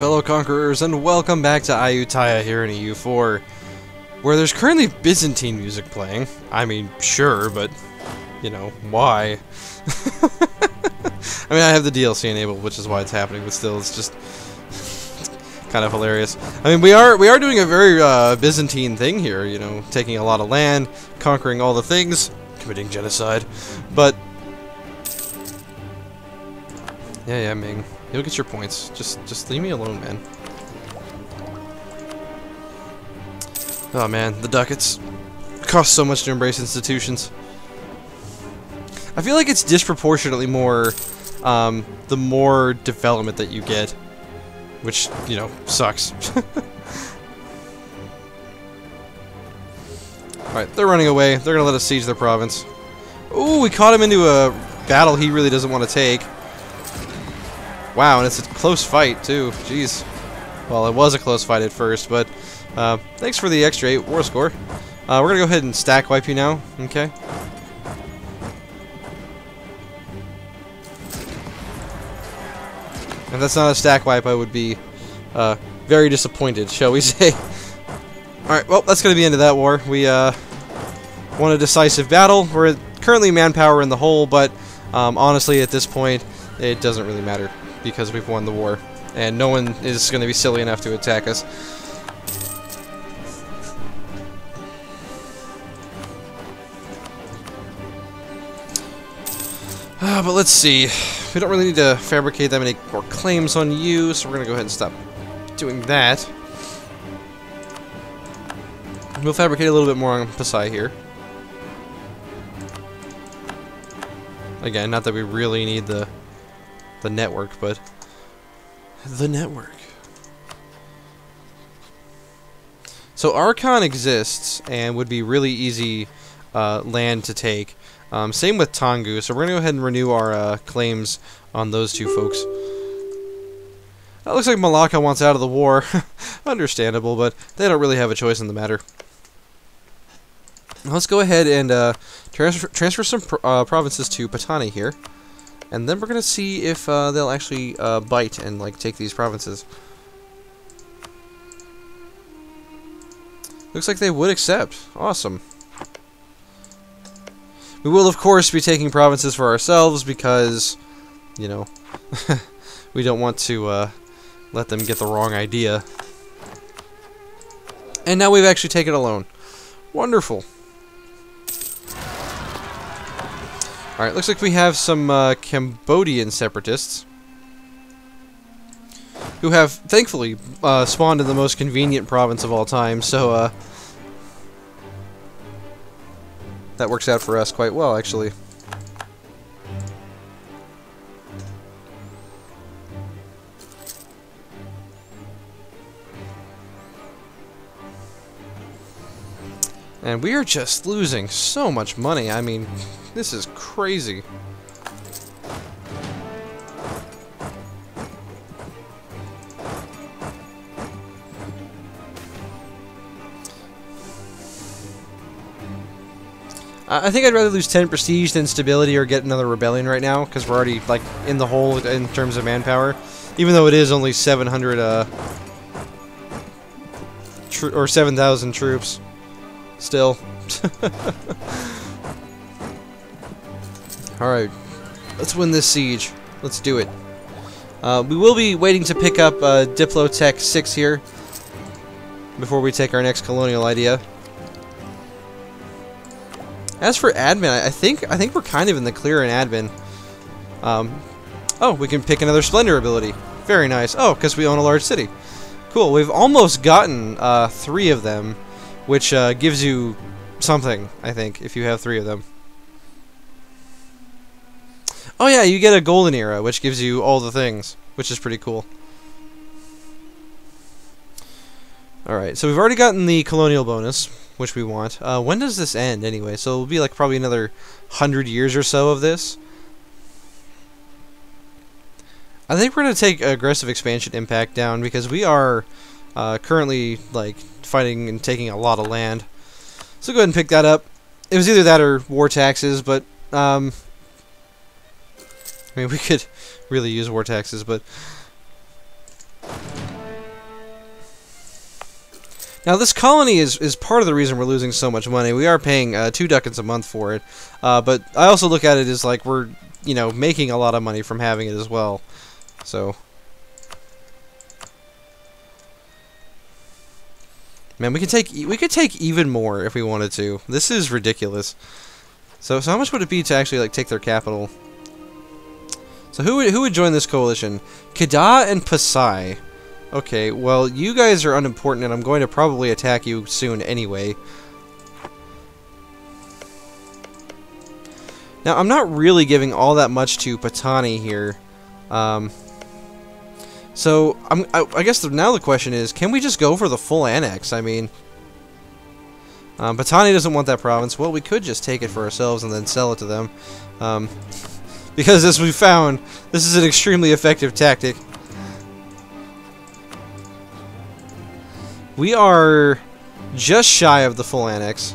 Fellow Conquerors, and welcome back to Ayuthayya here in EU4, where there's currently Byzantine music playing. I mean, sure, but, you know, why? I mean, I have the DLC enabled, which is why it's happening, but still, it's just kind of hilarious. I mean, we are doing a very Byzantine thing here, you know, taking a lot of land, conquering all the things, committing genocide, but... Yeah, Ming. You'll get your points. Just leave me alone, man. Oh man, the ducats. Cost so much to embrace institutions. I feel like it's disproportionately more, the more development that you get. Which, you know, sucks. Alright, they're running away. They're gonna let us siege their province. Ooh, we caught him into a battle he really doesn't want to take. Wow, and it's a close fight, too. Jeez. Well, it was a close fight at first, but thanks for the extra 8 war score. We're going to go ahead and stack wipe you now, okay? If that's not a stack wipe, I would be very disappointed, shall we say. Alright, well, that's going to be the end of that war. We won a decisive battle. We're currently manpower in the hole, but honestly, at this point, it doesn't really matter, because we've won the war, and no one is going to be silly enough to attack us. But let's see. We don't really need to fabricate that many more claims on you, so we're going to go ahead and stop doing that. We'll fabricate a little bit more on Pasai here. Again, not that we really need the network, but the network. So Archon exists and would be really easy land to take. Same with Tongu, so we're gonna go ahead and renew our claims on those two folks. It looks like Malacca wants out of the war. Understandable, but they don't really have a choice in the matter. Let's go ahead and transfer some provinces to Patani here. And then we're gonna see if they'll actually bite and like take these provinces. Looks like they would accept. Awesome. We will, of course, be taking provinces for ourselves because, you know, we don't want to let them get the wrong idea. And now we've actually taken a loan. Wonderful. Alright, looks like we have some Cambodian separatists who have, thankfully, spawned in the most convenient province of all time, so that works out for us quite well, actually. And we are just losing so much money. I mean, this is crazy. I think I'd rather lose 10 prestige than stability or get another rebellion right now, because we're already, like, in the hole in terms of manpower. Even though it is only 700, or 7,000 troops. Still. Alright. Let's win this siege. Let's do it. We will be waiting to pick up Diplotech 6 here before we take our next colonial idea. As for admin, I think we're kind of in the clear in admin. Oh, we can pick another Splendor ability. Very nice. Oh, because we own a large city. Cool. We've almost gotten 3 of them, which gives you something, I think, if you have 3 of them. Oh yeah, you get a Golden Era, which gives you all the things, which is pretty cool. Alright, so we've already gotten the colonial bonus, which we want. When does this end, anyway? So it'll be like probably another 100 years or so of this. I think we're going to take aggressive expansion impact down, because we are currently, like, fighting and taking a lot of land. So go ahead and pick that up. It was either that or war taxes, but, I mean, we could really use war taxes, but Now, this colony is part of the reason we're losing so much money. We are paying 2 ducats a month for it, but I also look at it as like we're, you know, making a lot of money from having it as well. So, man, we could take even more if we wanted to. This is ridiculous. So how much would it be to actually like take their capital? So who would join this coalition? Kedah and Pasai. Okay, well, you guys are unimportant, and I'm going to probably attack you soon anyway. Now, I'm not really giving all that much to Patani here. So, I guess now the question is, can we just go for the full annex? I mean, Patani doesn't want that province. Well, we could just take it for ourselves and then sell it to them. Because, as we found, this is an extremely effective tactic. We are just shy of the full annex,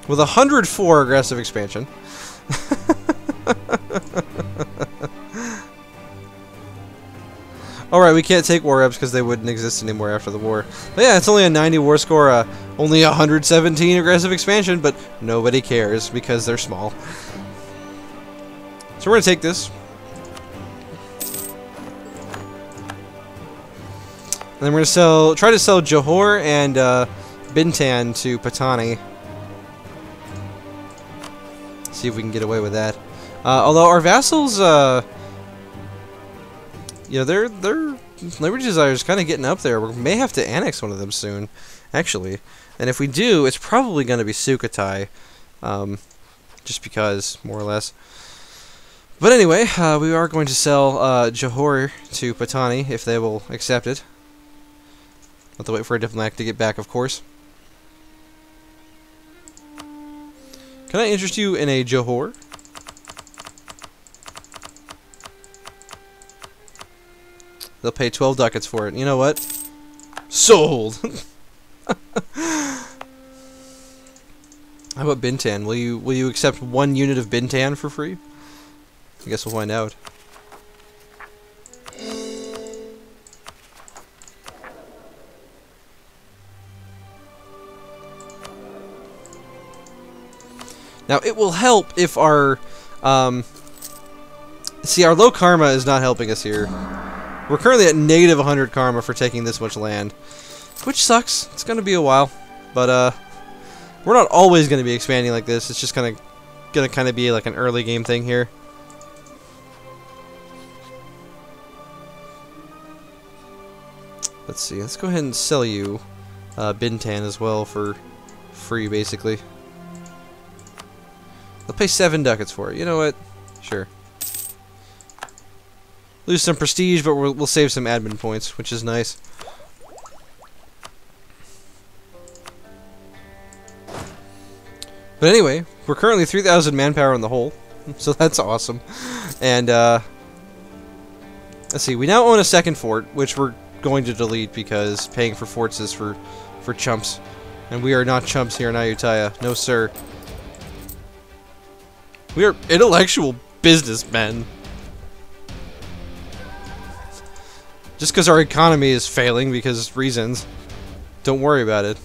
with 104 aggressive expansion. Alright, we can't take war reps because they wouldn't exist anymore after the war. But yeah, it's only a 90 war score, only 117 aggressive expansion, but nobody cares because they're small. So we're going to take this. And then we're going to try to sell Johor and Bintan to Patani. See if we can get away with that. Although our vassals, you know, their liberty desire is kind of getting up there. We may have to annex one of them soon, actually. And if we do, it's probably going to be Sukhothai, just because, more or less. But anyway, we are going to sell Johor to Patani if they will accept it. Have to wait for a diplomat to get back, of course. Can I interest you in a Johor? They'll pay 12 ducats for it. You know what? Sold! How about Bintan? Will you accept 1 unit of Bintan for free? I guess we'll find out. Now, it will help if our... see, our low karma is not helping us here. We're currently at negative 100 karma for taking this much land. Which sucks. It's going to be a while. But, we're not always going to be expanding like this. It's just going to be like an early game thing here. Let's see. Let's go ahead and sell you Bintan as well for free, basically. They'll pay 7 ducats for it. You know what? Sure. Lose some prestige, but we'll save some admin points, which is nice. But anyway, we're currently 3,000 manpower in the hole, so that's awesome. And, let's see, we now own a second fort, which we're going to delete because paying for forts is for chumps. And we are not chumps here in Ayuthayya. No, sir. We are intellectual businessmen. Just because our economy is failing because reasons. Don't worry about it.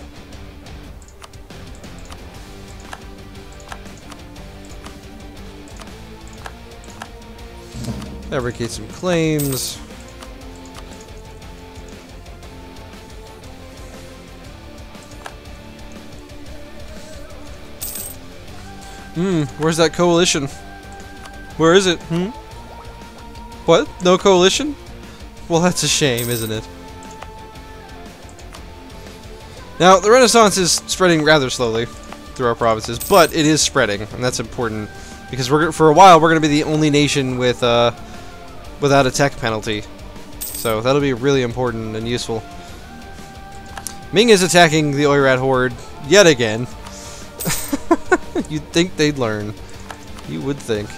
Fabricate some claims. Where's that coalition? Where is it? What? No coalition? Well, that's a shame, isn't it? Now, the Renaissance is spreading rather slowly through our provinces, but it is spreading, and that's important because for a while we're going to be the only nation with without a tech penalty. So that'll be really important and useful. Ming is attacking the Oirat horde yet again. You'd think they'd learn. You would think.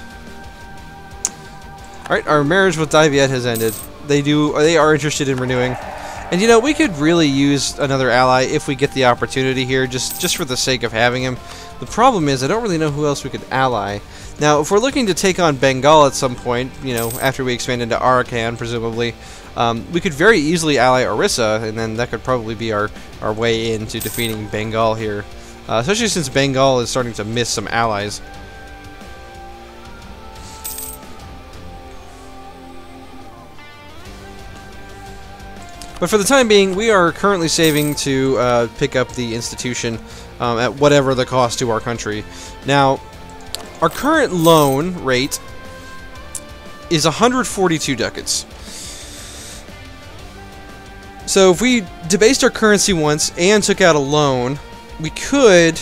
Alright, our marriage with Dai Viet has ended. They are interested in renewing. And you know, we could really use another ally if we get the opportunity here, just for the sake of having him. The problem is, I don't really know who else we could ally. Now, if we're looking to take on Bengal at some point, you know, after we expand into Arakan, presumably, we could very easily ally Orissa, and then that could probably be our way into defeating Bengal here. Especially since Bengal is starting to miss some allies. But for the time being, we are currently saving to pick up the institution at whatever the cost to our country. Now, our current loan rate is 142 ducats. So if we debased our currency once and took out a loan, we could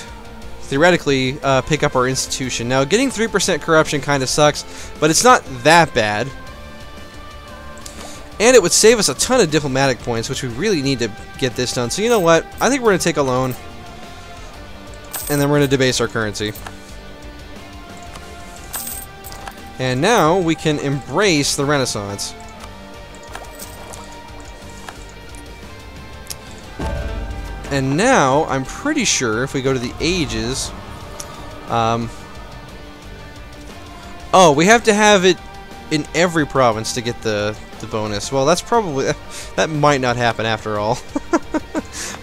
theoretically pick up our institution. Now, getting 3% corruption kind of sucks, but it's not that bad. And it would save us a ton of diplomatic points, which we really need to get this done. So you know what? I think we're going to take a loan, and then we're going to debase our currency. And now we can embrace the Renaissance. And now, I'm pretty sure if we go to the ages... oh, we have to have it in every province to get the bonus. Well, that's probably... that might not happen after all.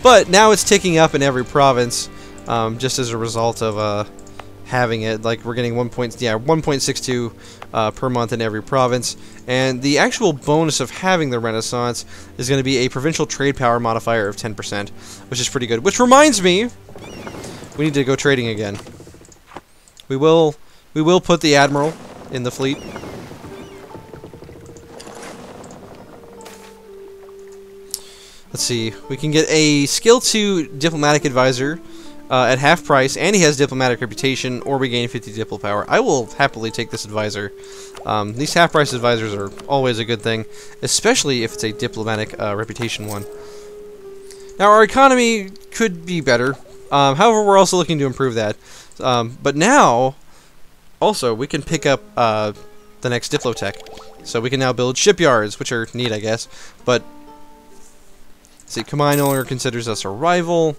But now it's ticking up in every province, just as a result of having it. Like, we're getting 1.62 per month in every province. And the actual bonus of having the Renaissance is going to be a provincial trade power modifier of 10%, which is pretty good. Which reminds me, we need to go trading again. We will put the Admiral in the fleet. Let's see, we can get a skill 2 diplomatic advisor at half price, and he has diplomatic reputation, or we gain 50 diplo power. I will happily take this advisor. These half price advisors are always a good thing, especially if it's a diplomatic reputation one. Now, our economy could be better. However, we're also looking to improve that. But now, also, we can pick up the next Diplotech. So we can now build shipyards, which are neat, I guess. But, let's see, Kamai no longer considers us a rival.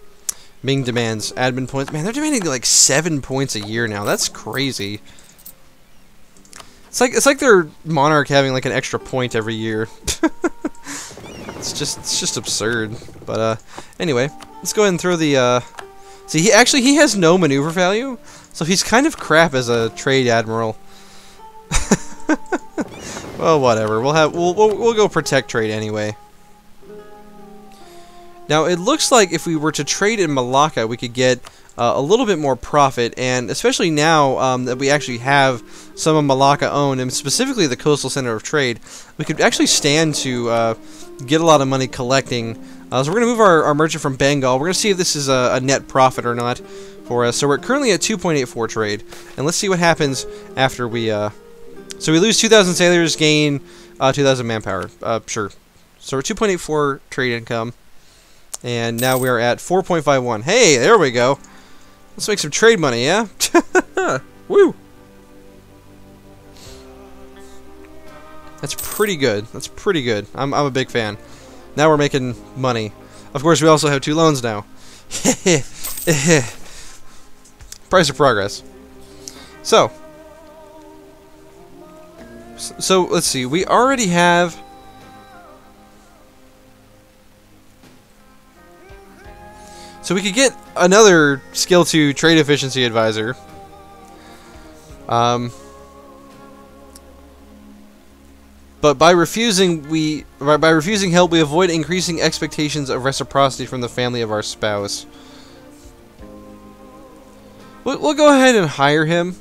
Ming demands admin points. Man, they're demanding like 7 points a year now. That's crazy. It's like their monarch having like an extra point every year. It's just absurd. But anyway, let's go ahead and throw the see, he has no maneuver value, so he's kind of crap as a trade admiral. Well, whatever. We'll go protect trade anyway. Now, it looks like if we were to trade in Malacca, we could get a little bit more profit, and especially now that we actually have some of Malacca owned, and specifically the coastal center of trade, we could actually stand to get a lot of money collecting. So we're going to move our merchant from Bengal. We're going to see if this is a net profit or not for us. So we're currently at 2.84 trade, and let's see what happens after we... so we lose 2,000 sailors, gain 2,000 manpower. Sure. So we're 2.84 trade income. And now we're at 4.51. Hey, there we go. Let's make some trade money, yeah? Woo! That's pretty good. That's pretty good. I'm a big fan. Now we're making money. Of course, we also have 2 loans now. Price of progress. So let's see. We already have... So we could get another skill 2 trade efficiency advisor. But by refusing help, we avoid increasing expectations of reciprocity from the family of our spouse. We'll go ahead and hire him,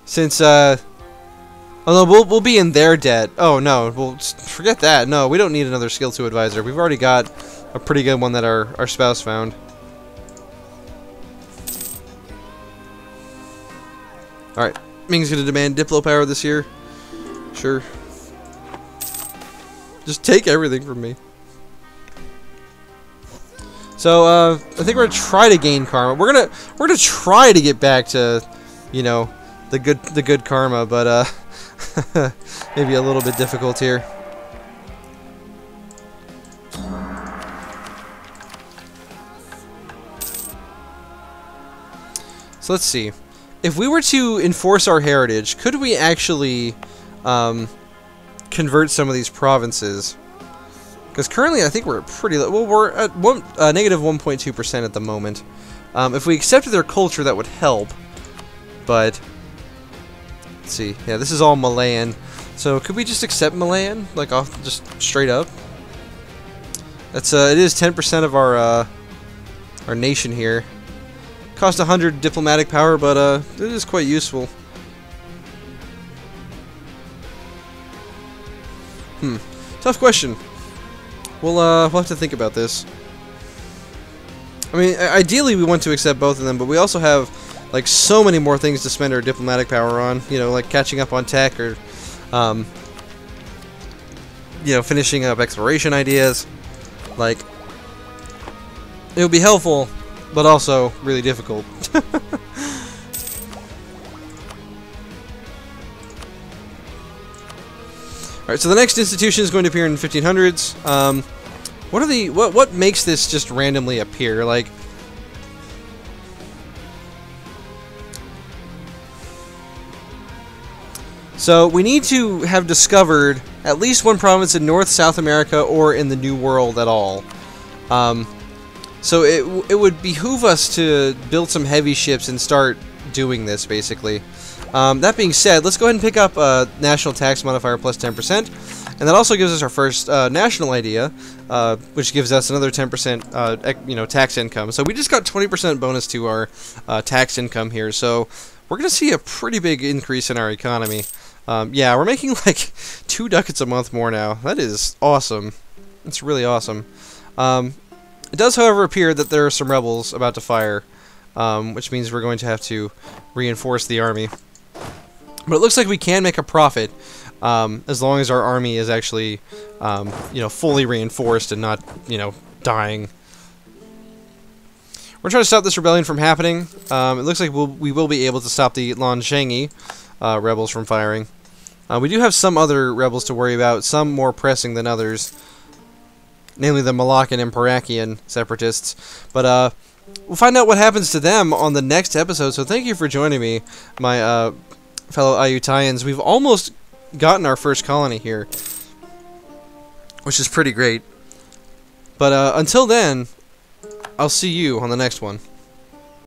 since oh no, we'll be in their debt. Oh no, well, forget that. No, we don't need another skill 2 advisor. We've already got a pretty good one that our spouse found. Alright, Ming's gonna demand Diplo power this year. Sure. Just take everything from me. So, I think we're gonna try to gain karma. We're gonna try to get back to, you know, the good karma, but maybe a little bit difficult here. So let's see. If we were to enforce our heritage, could we actually convert some of these provinces. Because currently I think we're pretty low. Well, we're at negative 1.2% at the moment. If we accepted their culture, that would help. But, let's see. Yeah, this is all Malayan. So, could we just accept Malayan? Like, off, just straight up? That's, it is 10% of our nation here. Cost 100 diplomatic power, but, it is quite useful. Tough question. We'll have to think about this. I mean, ideally we want to accept both of them, but we also have, like, so many more things to spend our diplomatic power on. You know, like catching up on tech or, you know, finishing up exploration ideas. Like, it would be helpful, but also really difficult. Alright, so the next institution is going to appear in the 1500s. What makes this just randomly appear? Like, so we need to have discovered at least one province in North, South America, or in the New World at all. So it would behoove us to build some heavy ships and start doing this, basically. That being said, let's go ahead and pick up national tax modifier plus 10%, and that also gives us our first national idea, which gives us another 10% you know, tax income. So we just got 20% bonus to our tax income here. So we're going to see a pretty big increase in our economy. Yeah, we're making like 2 ducats a month more now. That is awesome. It's really awesome. It does, however, appear that there are some rebels about to fire, which means we're going to have to reinforce the army. But it looks like we can make a profit, as long as our army is actually, you know, fully reinforced and not, you know, dying. We're trying to stop this rebellion from happening. It looks like we will be able to stop the Lanshengi rebels from firing. We do have some other rebels to worry about, some more pressing than others, namely the Malaccan and Parakian separatists. But we'll find out what happens to them on the next episode. So thank you for joining me, my fellow Ayuthayyans. We've almost gotten our first colony here, which is pretty great. But until then, I'll see you on the next one.